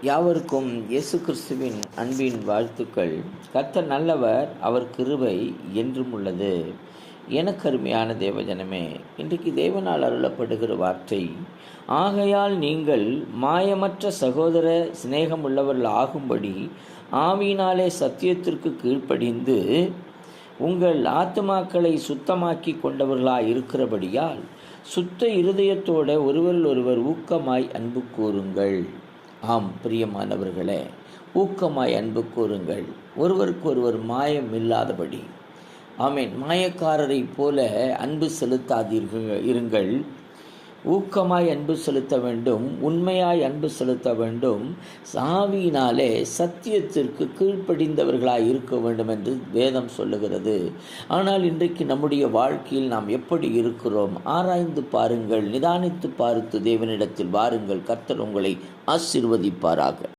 யாவருக்கும் இயேசு கிறிஸ்துவின் அன்பின் வாழ்த்துக்கள். கர்த்தர் நல்லவர், அவர் கிருபை என்றும் உள்ளது. எனக்கருமையான தேவஜனமே, இன்றைக்கு தேவனால் அருளப்படுகிற வார்த்தை, ஆகையால் நீங்கள் மாயமற்ற சகோதர சிநேகமுள்ளவர்கள் ஆகும்படி ஆவியினாலே சத்தியத்திற்கு கீழ்ப்படிந்து உங்கள் ஆத்துமாக்களை சுத்தமாக்கி கொண்டவர்களாய் இருக்கிறபடியால் சுத்த இருதயத்தோட ஒருவர் ஊக்கமாய் அன்பு கூறுங்கள். ஆம் பிரியமானவர்களே, ஊக்கமாய் அன்பு கூறுங்கள், ஒருவருக்கொருவர் மாயம் இல்லாதபடி. ஆமேன். மாயக்காரரை போல அன்பு செலுத்தாதீர்கள் இருங்கள். ஊக்கமாய் அன்பு செலுத்த வேண்டும், உண்மையாய் அன்பு செலுத்த வேண்டும், சாவியினாலே சத்தியத்திற்கு கீழ்ப்படிந்தவர்களாய் இருக்க வேண்டும் என்று வேதம் சொல்லுகிறது. ஆனால் இன்றைக்கு நம்முடைய வாழ்க்கையில் நாம் எப்படி இருக்கிறோம்? ஆராய்ந்து பாருங்கள், நிதானித்து பார்த்து தேவனிடத்தில் வாருங்கள். கர்த்தர் உங்களை ஆசீர்வதிப்பாராக.